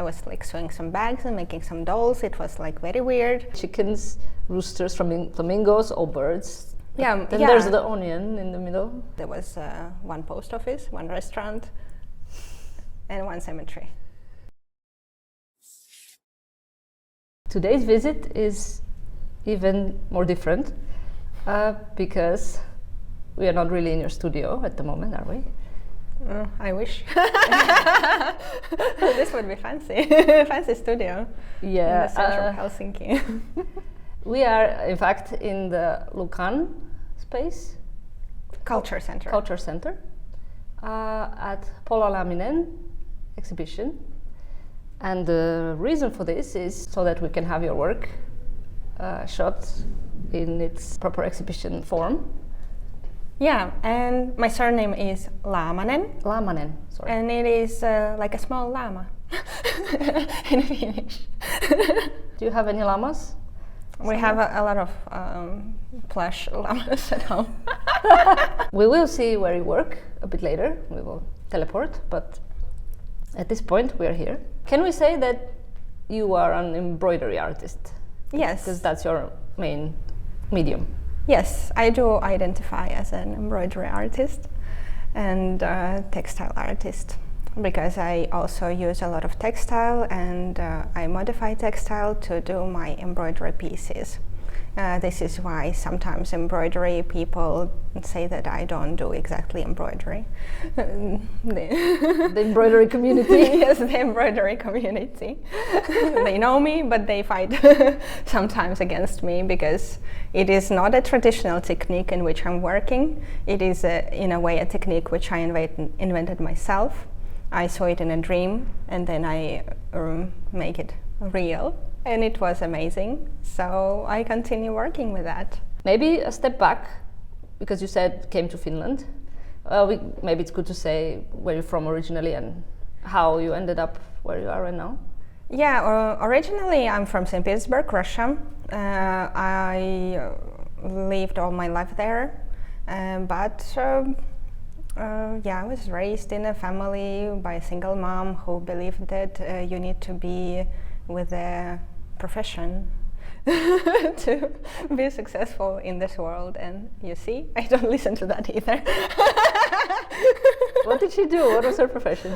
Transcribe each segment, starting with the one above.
was like sewing some bags and making some dolls. It was like very weird. Chickens, roosters, flamingos, or birds. Yeah. Then there's the onion in the middle. There was one post office, one restaurant, and one cemetery. Today's visit is even more different because we are not really in your studio at the moment, are we? I wish. This would be fancy. Fancy studio. Yeah. In the center of Helsinki. We are, in fact, in the Lukan space. Culture Center. Culture Center. At Pola Laamanen exhibition. And the reason for this is so that we can have your work shot in its proper exhibition form. Yeah, and my surname is Laamanen. Laamanen, sorry. And it is like a small llama in Finnish. Do you have any llamas? We have a lot of plush llamas at home. We will see where you work a bit later. We will teleport, but at this point we are here. Can we say that you are an embroidery artist? Yes. Because that's your main medium. Yes, I do identify as an embroidery artist and textile artist because I also use a lot of textile and I modify textile to do my embroidery pieces. This is why sometimes embroidery people say that I don't do exactly embroidery. The embroidery community? Yes, the embroidery community. They know me, but they fight sometimes against me because it is not a traditional technique in which I'm working. It is, in a way, a technique which I invented myself. I saw it in a dream and then I make it real. And it was amazing, so I continue working with that. Maybe a step back, because you said came to Finland. Maybe it's good to say where you're from originally and how you ended up where you are right now. Yeah, originally I'm from St. Petersburg, Russia. I lived all my life there, but I was raised in a family by a single mom who believed that you need to be with a profession to be successful in this world, and you see, I don't listen to that either. What did she do? What was her profession?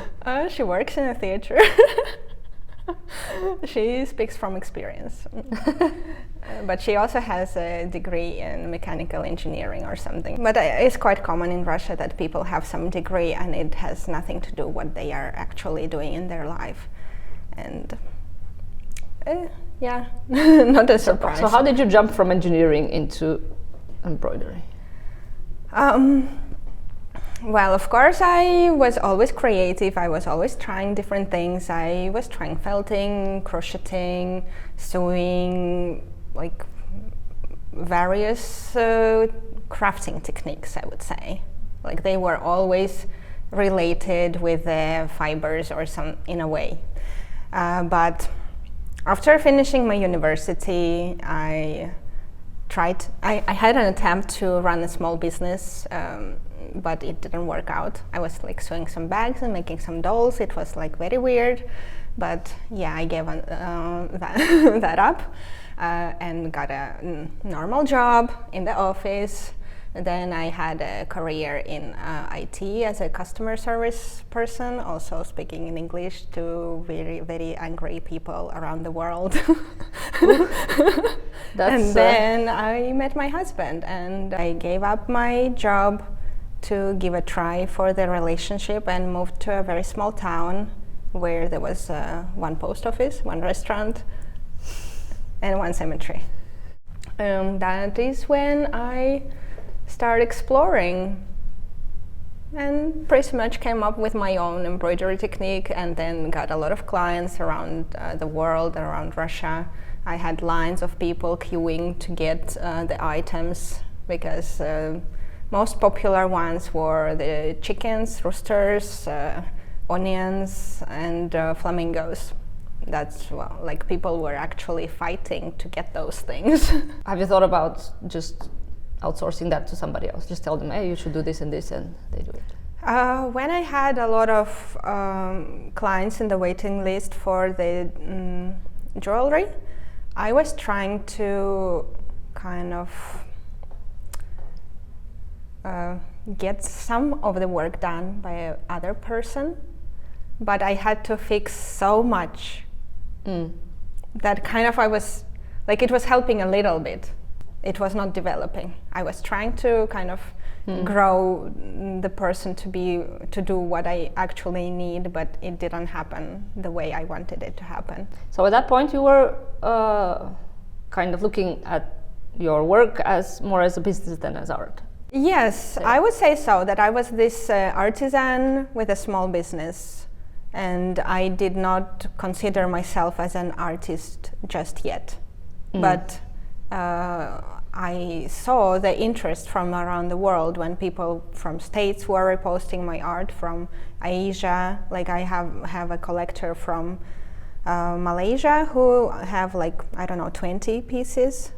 She works in a theater. She speaks from experience. But she also has a degree in mechanical engineering or something. But it's quite common in Russia that people have some degree and it has nothing to do what they are actually doing in their life. And yeah, not a surprise. So how did you jump from engineering into embroidery? Well, of course, I was always creative. I was always trying different things. I was trying felting, crocheting, sewing, like various crafting techniques, I would say. Like they were always related with the fibers or some in a way. But after finishing my university, I had an attempt to run a small business, but it didn't work out. I was like sewing some bags and making some dolls. It was like very weird, but yeah, I gave that up and got a normal job in the office. Then I had a career in IT as a customer service person, also speaking in English to very, very angry people around the world. And then I met my husband and I gave up my job to give a try for the relationship and moved to a very small town where there was one post office, one restaurant, and one cemetery. That is when I started exploring and pretty much came up with my own embroidery technique and then got a lot of clients around the world, around Russia. I had lines of people queuing to get the items because most popular ones were the chickens, roosters, onions and flamingos. That's, well, like people were actually fighting to get those things. Have you thought about just outsourcing that to somebody else? Just tell them, hey, you should do this and this, and they do it. When I had a lot of clients in the waiting list for the jewelry, I was trying to kind of get some of the work done by other person, but I had to fix so much that kind of I was like, it was helping a little bit. It was not developing. I was trying to kind of grow the person to do what I actually need, but it didn't happen the way I wanted it to happen. So at that point you were kind of looking at your work as more as a business than as art. Yes, I would say so, that I was this artisan with a small business, and I did not consider myself as an artist just yet. But I saw the interest from around the world when people from States were reposting my art, from Asia. Like I have a collector from Malaysia who have like, I don't know, 20 pieces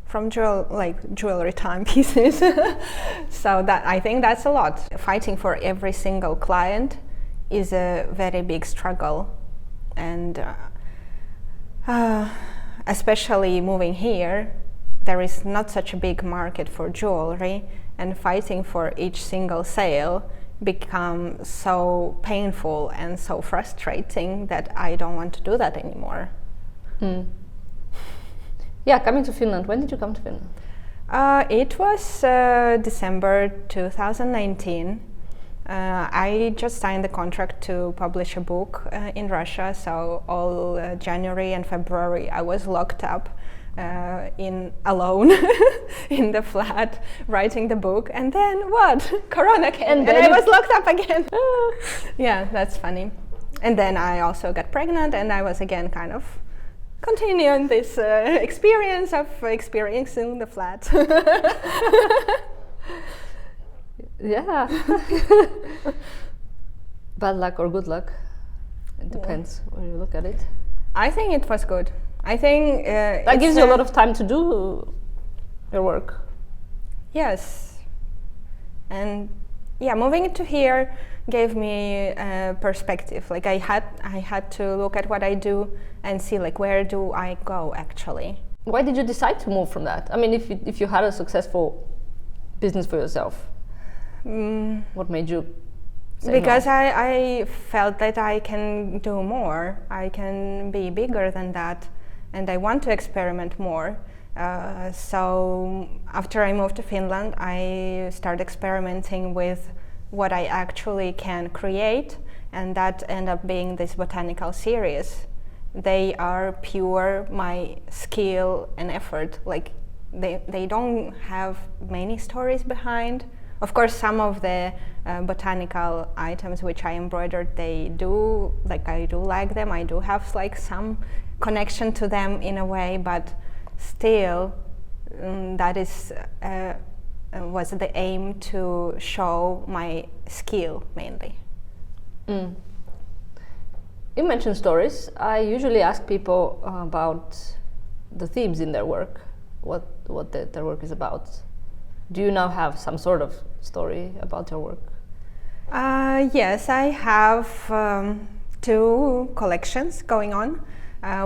from jewelry time pieces. So that, I think that's a lot. Fighting for every single client is a very big struggle, and especially moving here, there is not such a big market for jewelry, and fighting for each single sale becomes so painful and so frustrating that I don't want to do that anymore. Yeah, coming to Finland. When did you come to Finland? It was December 2019. I just signed the contract to publish a book in Russia, so all January and February I was locked up alone in the flat writing the book, and then what? Corona came and I was locked up again. Yeah, that's funny. And then I also got pregnant, and I was again kind of continuing this experience of experiencing the flat. Yeah. Bad luck or good luck, it depends where you look at it. I think it was good. I think that gives you a lot of time to do your work. Yes, and yeah, moving it to here gave me perspective. Like I had to look at what I do and see like, where do I go actually. Why did you decide to move from that? I mean, if you had a successful business for yourself, what made you say because no? I felt that I can do more. I can be bigger than that, and I want to experiment more. So after I moved to Finland, I started experimenting with what I actually can create, and that ended up being this botanical series. They are pure my skill and effort. Like they don't have many stories behind. Of course, some of the botanical items which I embroidered, I do like them. I do have like some connection to them in a way, but still, that was the aim, to show my skill mainly. You mentioned stories. I usually ask people about the themes in their work, what their work is about. Do you now have some sort of story about your work? Yes, I have 2 collections going on.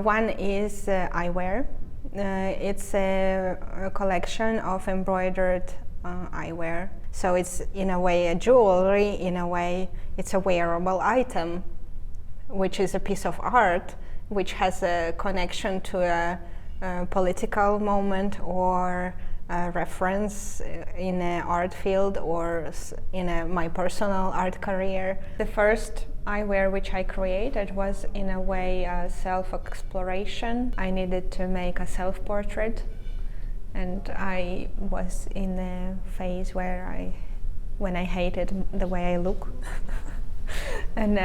One is eyewear. It's a collection of embroidered eyewear. So it's in a way a jewelry, in a way it's a wearable item, which is a piece of art, which has a connection to a political moment or a reference in an art field or in my personal art career. The first eyewear which I created was in a way a self-exploration. I needed to make a self-portrait, and I was in a phase when I hated the way I look. And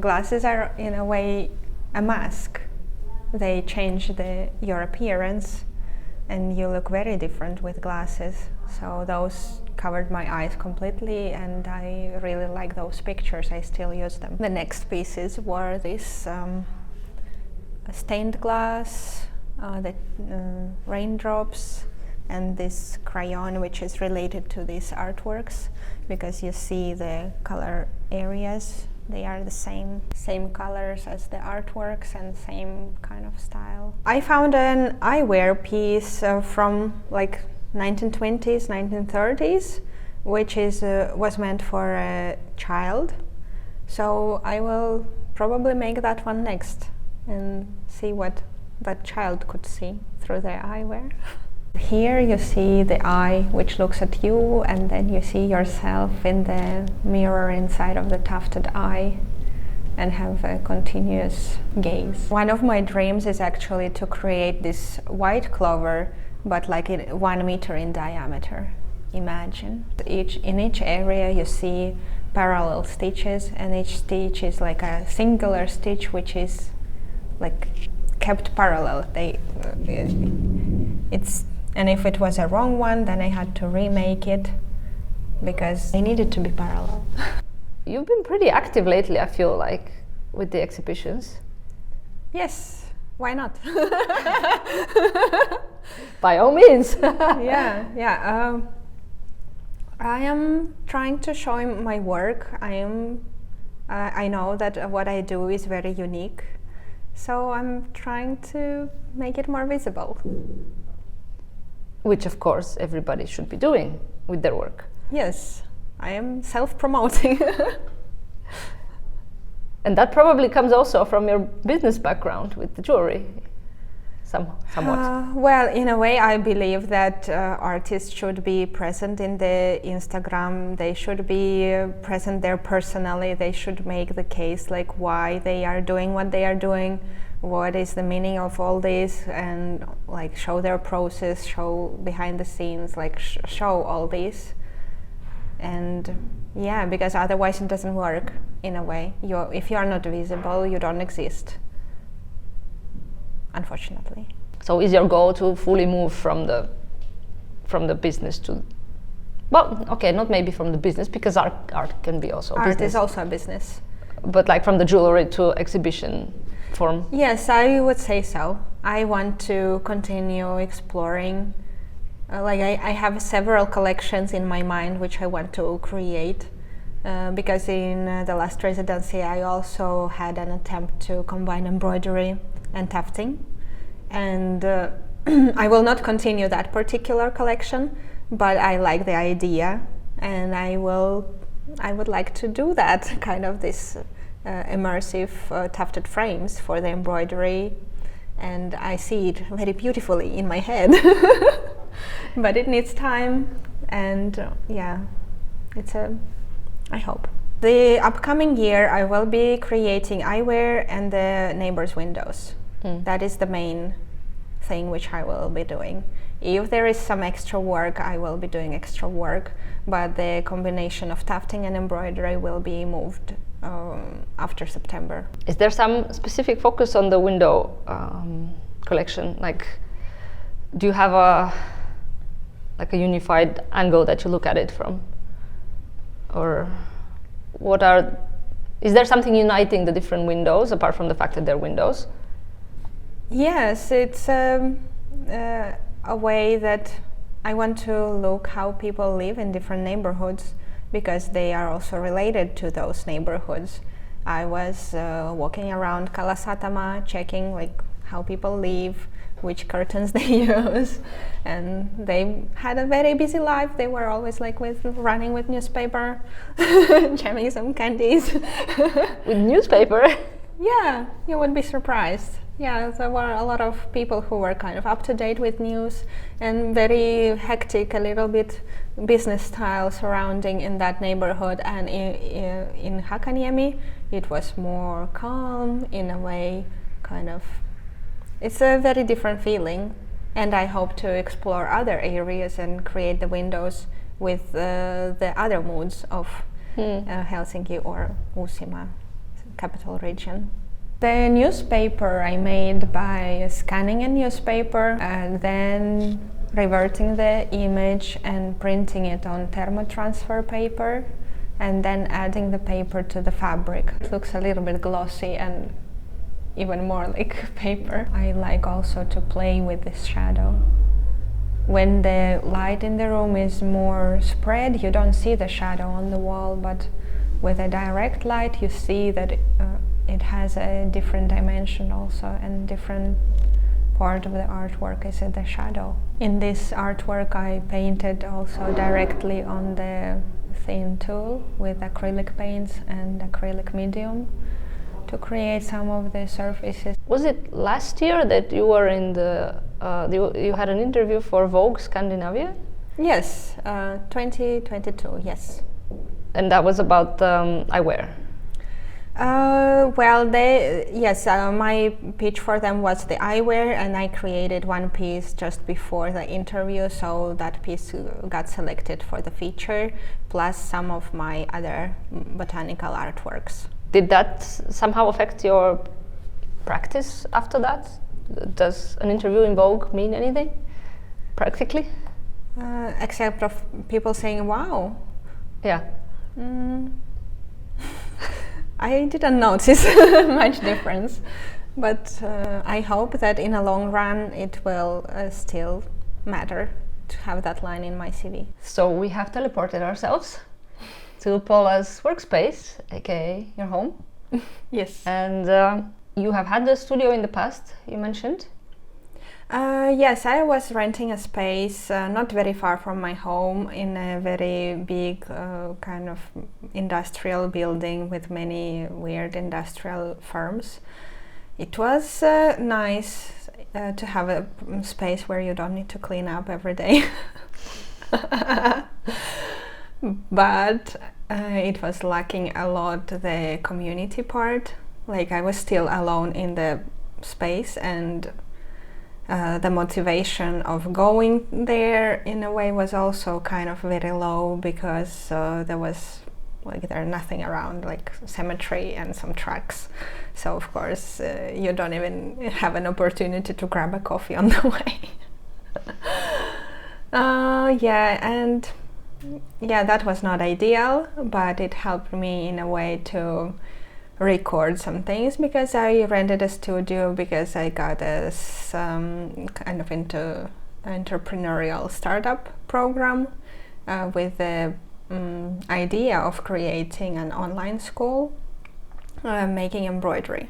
glasses are in a way a mask. They change your appearance, and you look very different with glasses. So those covered my eyes completely, and I really like those pictures. I still use them. The next pieces were this stained glass, the raindrops, and this crayon which is related to these artworks, because you see the color areas, they are the same colors as the artworks and same kind of style. I found an eyewear piece from like 1920s, 1930s, which was meant for a child. So I will probably make that one next and see what that child could see through their eyewear. Here you see the eye which looks at you, and then you see yourself in the mirror inside of the tufted eye and have a continuous gaze. One of my dreams is actually to create this white clover, but like 1 meter in diameter. Imagine. In each area you see parallel stitches, and each stitch is like a singular stitch which is like kept parallel. And if it was a wrong one, then I had to remake it because they needed to be parallel. You've been pretty active lately, I feel like, with the exhibitions. Yes, why not? By all means. Yeah. I am trying to show my work. I know that what I do is very unique, so I'm trying to make it more visible. Which, of course, everybody should be doing with their work. Yes, I am self-promoting. And that probably comes also from your business background with the jewelry, somewhat. Well, in a way, I believe that artists should be present in the Instagram. They should be present there personally. They should make the case like why they are doing what they are doing, what is the meaning of all this, and like show their process, show behind the scenes, like show all this. And yeah, because otherwise it doesn't work in a way. If you are not visible, you don't exist, unfortunately. So is your goal to fully move from the business to, well, okay, not maybe from the business, because art can be also a business. Art is also a business. But like from the jewelry to exhibition form? Yes, I would say so. I want to continue exploring. I have several collections in my mind which I want to create, because in the last residency I also had an attempt to combine embroidery and tufting, and I will not continue that particular collection, but I like the idea, and I would like to do that kind of this immersive tufted frames for the embroidery, and I see it very beautifully in my head. But it needs time, and I hope. The upcoming year I will be creating eyewear and the neighbors' windows. That is the main thing which I will be doing. If there is some extra work, I will be doing extra work, but the combination of tufting and embroidery will be moved after September. Is there some specific focus on the window collection? Like, do you have a unified angle that you look at it from? Or is there something uniting the different windows apart from the fact that they're windows? Yes, it's a way that I want to look how people live in different neighborhoods, because they are also related to those neighborhoods. I was walking around Kalasatama, checking like how people live, which curtains they use, and they had a very busy life. They were always like running with newspaper, jamming some candies. With newspaper? Yeah, you would be surprised. Yeah, there were a lot of people who were kind of up to date with news, and very hectic, a little bit business style surrounding in that neighborhood. And in Hakaniemi, it was more calm in a way, kind of. It's a very different feeling, and I hope to explore other areas and create the windows with the other moods of Helsinki or Uusimaa, capital region. The newspaper I made by scanning a newspaper and then reverting the image and printing it on thermotransfer paper, and then adding the paper to the fabric. It looks a little bit glossy and even more like paper. I like also to play with this shadow when the light in the room is more spread, you don't see the shadow on the wall, but with a direct light you see that it has a different dimension also, and different part of the artwork is the shadow. In this artwork I painted also directly on the thin tool with acrylic paints and acrylic medium to create some of the surfaces. Was it last year that you were in the you had an interview for Vogue Scandinavia? Yes, 2022, yes. And that was about eyewear. Well, my pitch for them was the eyewear, and I created one piece just before the interview, so that piece got selected for the feature, plus some of my other botanical artworks. Did that somehow affect your practice after that? Does an interview in Vogue mean anything, practically? Except of people saying, wow. Yeah. I didn't notice much difference, but I hope that in a long run it will still matter to have that line in my CV. So we have teleported ourselves to Pola's workspace, aka your home. Yes. And you have had the studio in the past, you mentioned? Yes, I was renting a space not very far from my home in a very big kind of industrial building with many weird industrial firms. It was nice to have a space where you don't need to clean up every day. But it was lacking a lot the community part. Like, I was still alone in the space, and the motivation of going there in a way was also kind of very low, because there was nothing around, like cemetery and some trucks. So of course you don't even have an opportunity to grab a coffee on the way. That was not ideal, but it helped me in a way to record some things, because I rented a studio because I got some kind of into entrepreneurial startup program with the idea of creating an online school making embroidery.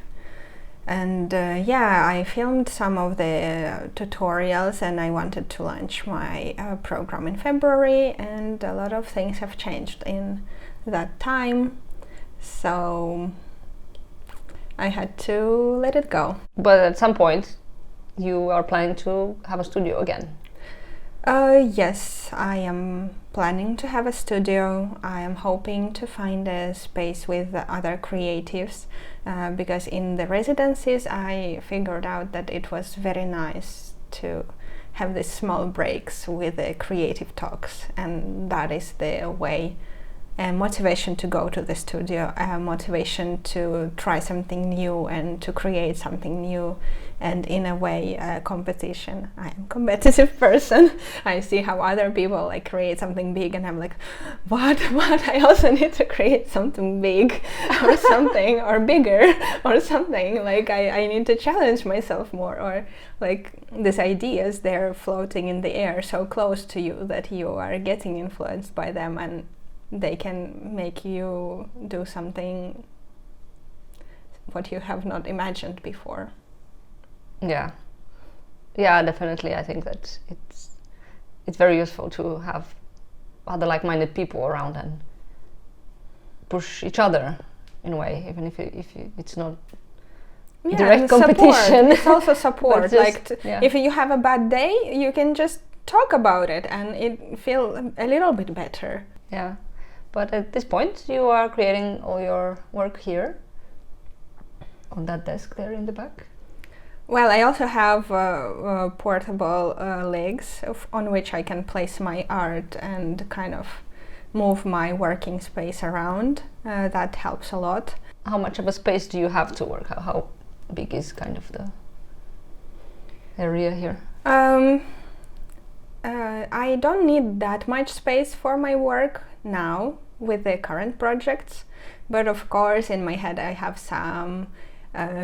And I filmed some of the tutorials, and I wanted to launch my program in February, and a lot of things have changed in that time, so I had to let it go. But at some point you are planning to have a studio again? Yes, I am planning to have a studio. I am hoping to find a space with other creatives, because in the residencies I figured out that it was very nice to have these small breaks with the creative talks, and that is the way. And motivation to go to the studio, motivation to try something new and to create something new, and in a way competition. I am a competitive person. I see how other people like create something big, and I'm like, what I also need to create something big or something or bigger or something. Like I need to challenge myself more, or like these ideas, they're floating in the air so close to you that you are getting influenced by them, and they can make you do something what you have not imagined before. Yeah, definitely. I think that it's very useful to have other like-minded people around and push each other in a way, even if it's not direct competition. It's also support. Just, if you have a bad day, you can just talk about it, and it feel a little bit better. Yeah. But at this point, you are creating all your work here, on that desk there in the back. Well, I also have portable legs on which I can place my art and kind of move my working space around. That helps a lot. How much of a space do you have to work? How big is kind of the area here? I don't need that much space for my work now with the current projects, but of course in my head I have some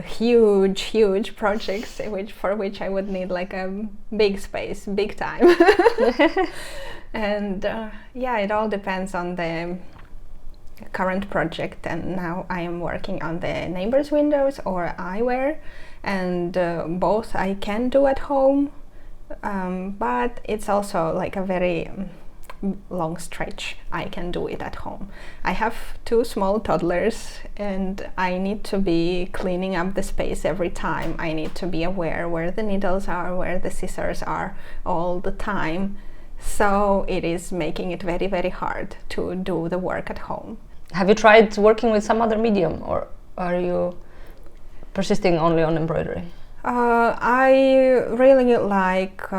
huge projects for which I would need like a big space, big time. And yeah, it all depends on the current project, and now I am working on the neighbors' windows or eyewear, and both I can do at home, but it's also like a very long stretch. I can do it at home. I have 2 small toddlers and I need to be cleaning up the space every time. I need to be aware where the needles are, where the scissors are all the time. So it is making it very hard to do the work at home. Have you tried working with some other medium, or are you persisting only on embroidery? I really like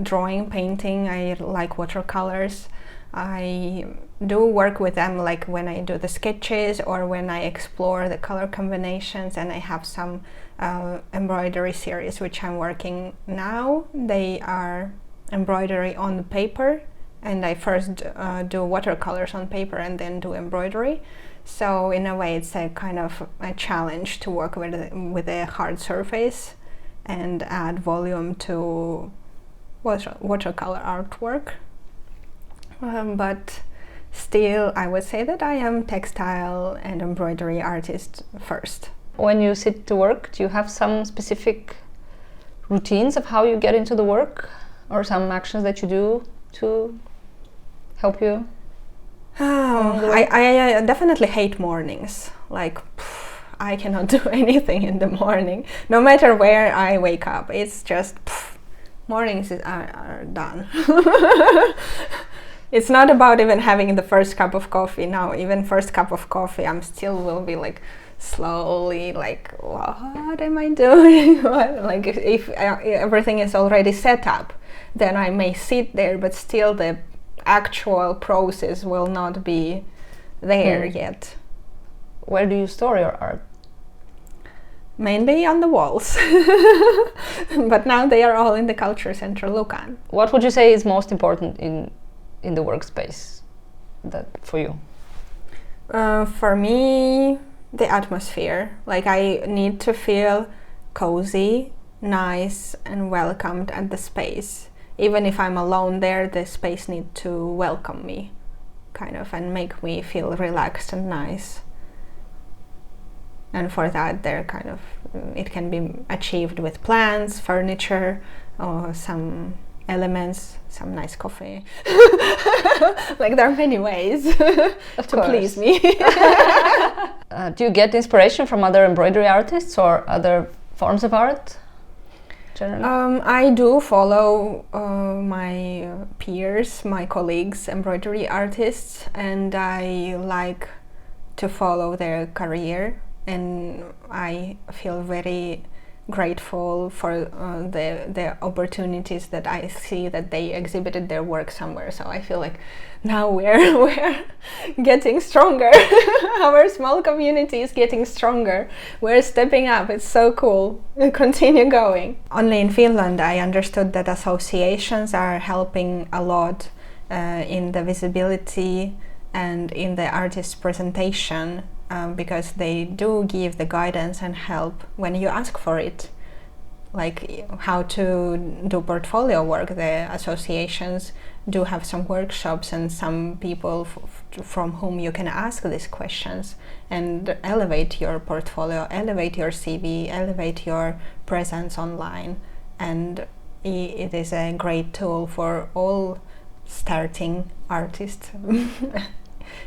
drawing, painting. I like watercolors. I do work with them like when I do the sketches or when I explore the color combinations, and I have some embroidery series which I'm working now. They are embroidery on paper, and I first do watercolors on paper and then do embroidery. So in a way it's a kind of a challenge to work with a hard surface and add volume to watercolor artwork. But still I would say that I am textile and embroidery artist first. When you sit to work, do you have some specific routines of how you get into the work, or some actions that you do to help you? I definitely hate mornings. Like, I cannot do anything in the morning, no matter where I wake up. It's just mornings are done. It's not about even having the first cup of coffee. Now, even first cup of coffee, I'm still will be like slowly like, what am I doing? Like if everything is already set up, then I may sit there, but still the actual process will not be there yet. Where do you store your art? Mainly on the walls. But now they are all in the Culture Center Lukan. What would you say is most important in the workspace for you? For me, the atmosphere. Like, I need to feel cozy, nice and welcomed at the space. Even if I'm alone there, the space needs to welcome me, kind of, and make me feel relaxed and nice. And for that, it can be achieved with plants, furniture, or some elements, some nice coffee. Like, there are many ways to please me. Do you get inspiration from other embroidery artists or other forms of art? I do follow my peers, my colleagues, embroidery artists, and I like to follow their career, and I feel very grateful for the opportunities that I see that they exhibited their work somewhere. So I feel like now we're getting stronger. Our small community is getting stronger. We're stepping up. It's so cool. Continue going. Only in Finland I understood that associations are helping a lot in the visibility and in the artist's presentation. Because they do give the guidance and help when you ask for it, like how to do portfolio work. The associations do have some workshops and some people from whom you can ask these questions and elevate your portfolio, elevate your CV, elevate your presence online. And it is a great tool for all starting artists.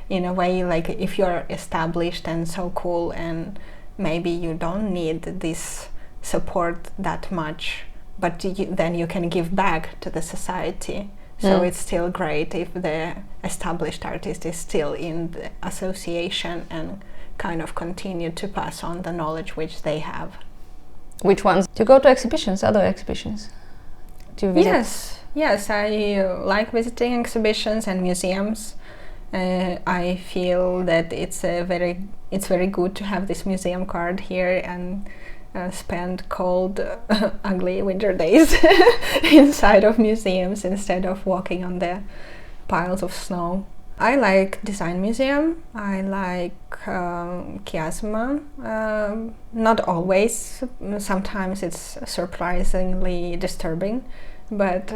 In a way, like if you're established and so cool, and maybe you don't need this support that much, but then you can give back to the society. So it's still great if the established artist is still in the association and kind of continue to pass on the knowledge which they have. Which ones? Do you go to exhibitions, other exhibitions? Do you visit? Yes, I like visiting exhibitions and museums. I feel that it's very good to have this museum card here and spend cold, ugly winter days inside of museums instead of walking on the piles of snow. I like Design Museum. I like Kiasma. Not always. Sometimes it's surprisingly disturbing, but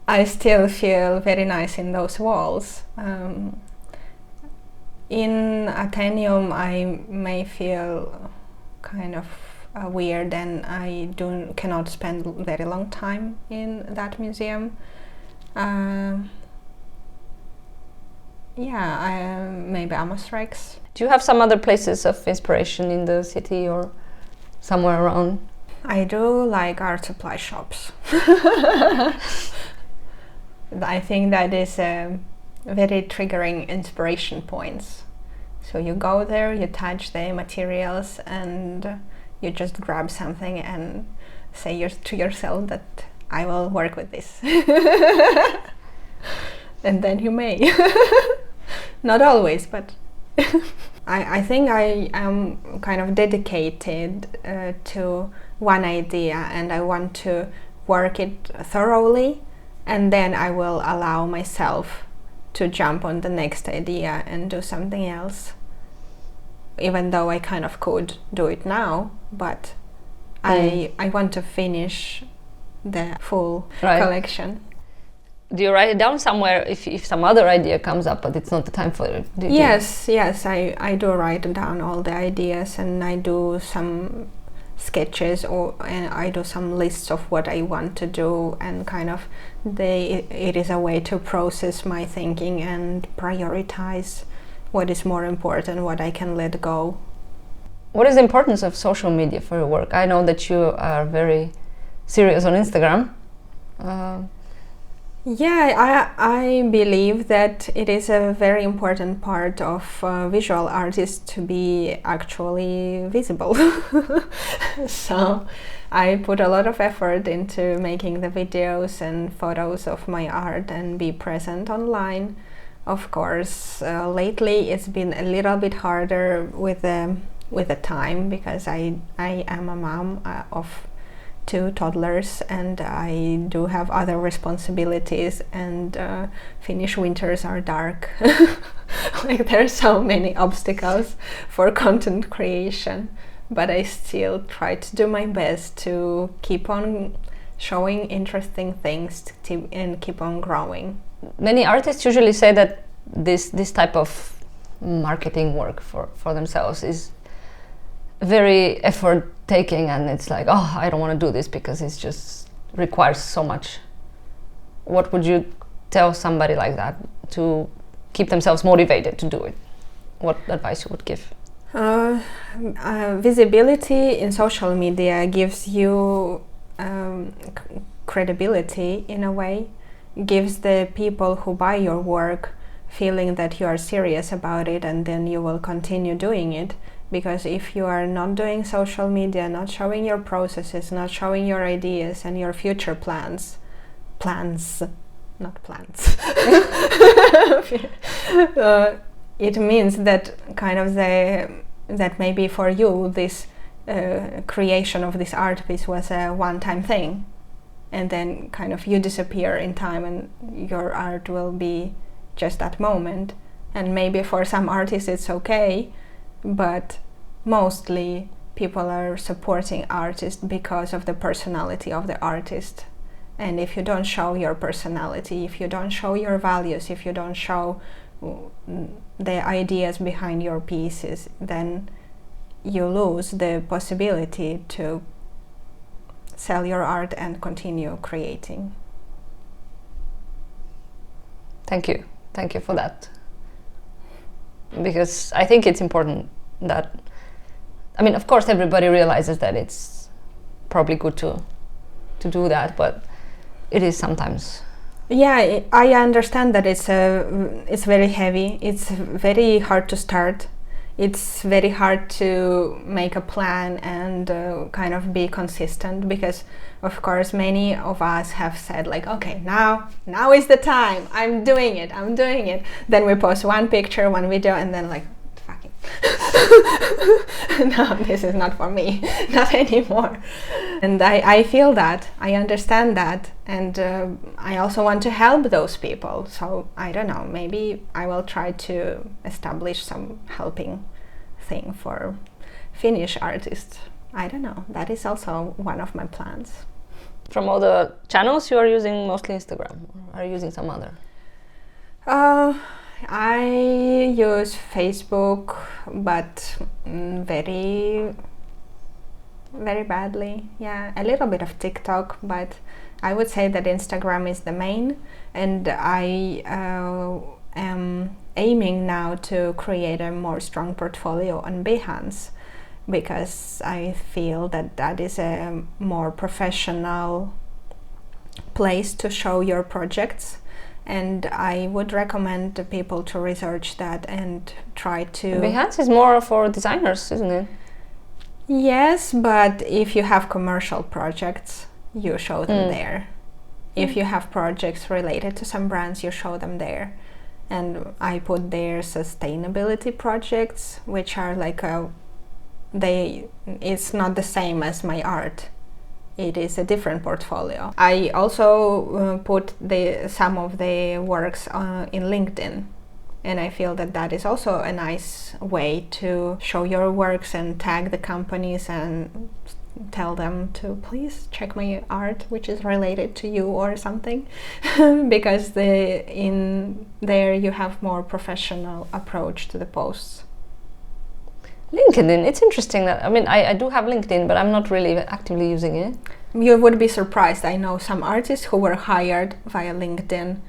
I still feel very nice in those walls. In Atheneum, I may feel kind of weird, and I cannot spend very long time in that museum. Maybe Amos. Do you have some other places of inspiration in the city or somewhere around? I do like art supply shops. I think that is very triggering inspiration points. So you go there, you touch the materials, and you just grab something and say to yourself that I will work with this. And then you may. Not always, but I think I am kind of dedicated to one idea, and I want to work it thoroughly, and then I will allow myself to jump on the next idea and do something else. Even though I kind of could do it now, but I want to finish the full collection. Do you write it down somewhere if some other idea comes up, but it's not the time for it? Yes, I do write down all the ideas, and I do some sketches, and I do some lists of what I want to do, and kind of it is a way to process my thinking and prioritize what is more important, what I can let go. What is the importance of social media for your work? I know that you are very serious on Instagram. I believe that it is a very important part of visual artists to be actually visible. So I put a lot of effort into making the videos and photos of my art and be present online. Of course, lately it's been a little bit harder with the time, because I am a mom of 2 toddlers, and I do have other responsibilities, and Finnish winters are dark. Like, there are so many obstacles for content creation, but I still try to do my best to keep on showing interesting things and keep on growing. Many artists usually say that this type of marketing work for themselves is very effort taking, and it's like, oh, I don't want to do this because it just requires so much. What would you tell somebody like that to keep themselves motivated to do it? What advice you would give? Visibility in social media gives you credibility in a way, gives the people who buy your work feeling that you are serious about it, and then you will continue doing it. Because if you are not doing social media, not showing your processes, not showing your ideas and your future plans, it means that kind of that maybe for you this creation of this art piece was a one-time thing, and then kind of you disappear in time, and your art will be just that moment. And maybe for some artists it's okay, but mostly people are supporting artists because of the personality of the artist. And if you don't show your personality, if you don't show your values, if you don't show the ideas behind your pieces, then you lose the possibility to sell your art and continue creating. Thank you for that. Because I think it's important that, I mean, of course everybody realizes that it's probably good to do that, but it is sometimes. Yeah, I understand that it's very heavy. It's very hard to start. It's very hard to make a plan and kind of be consistent, because of course many of us have said like, okay, now is the time, I'm doing it. Then we post one picture, one video, and then like, fucking No, this is not for me, not anymore. And I feel that, I understand that, and I also want to help those people. So I don't know, maybe I will try to establish some helping thing for Finnish artists. I don't know, that is also one of my plans. From all the channels, you are using mostly Instagram, or are you using some other? I use Facebook, but very, very badly. Yeah, a little bit of TikTok, but I would say that Instagram is the main, and I am aiming now to create a more strong portfolio on Behance, because I feel that that is a more professional place to show your projects, and I would recommend the people to research that and try to... Behance is more for designers, isn't it? Yes, but if you have commercial projects, you show them there. If you have projects related to some brands, you show them there. And I put there sustainability projects, which are like it's not the same as my art. It is a different portfolio. I also put some of the works in LinkedIn, and I feel that that is also a nice way to show your works and tag the companies and tell them to please check my art, which is related to you or something, because in there you have more professional approach to the posts. LinkedIn, it's interesting that, I mean, I do have LinkedIn, but I'm not really actively using it. You would be surprised. I know some artists who were hired via LinkedIn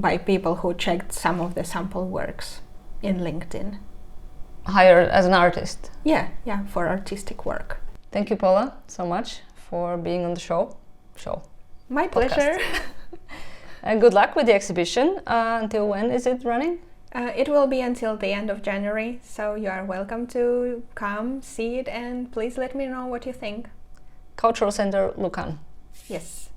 by people who checked some of the sample works in LinkedIn. Hired as an artist? Yeah, for artistic work. Thank you, Pola, so much for being on the show. My Podcast. pleasure. And good luck with the exhibition. Until when is it running? It will be until the end of January, so you are welcome to come, see it, and please let me know what you think. Cultural Center Lucan. Yes.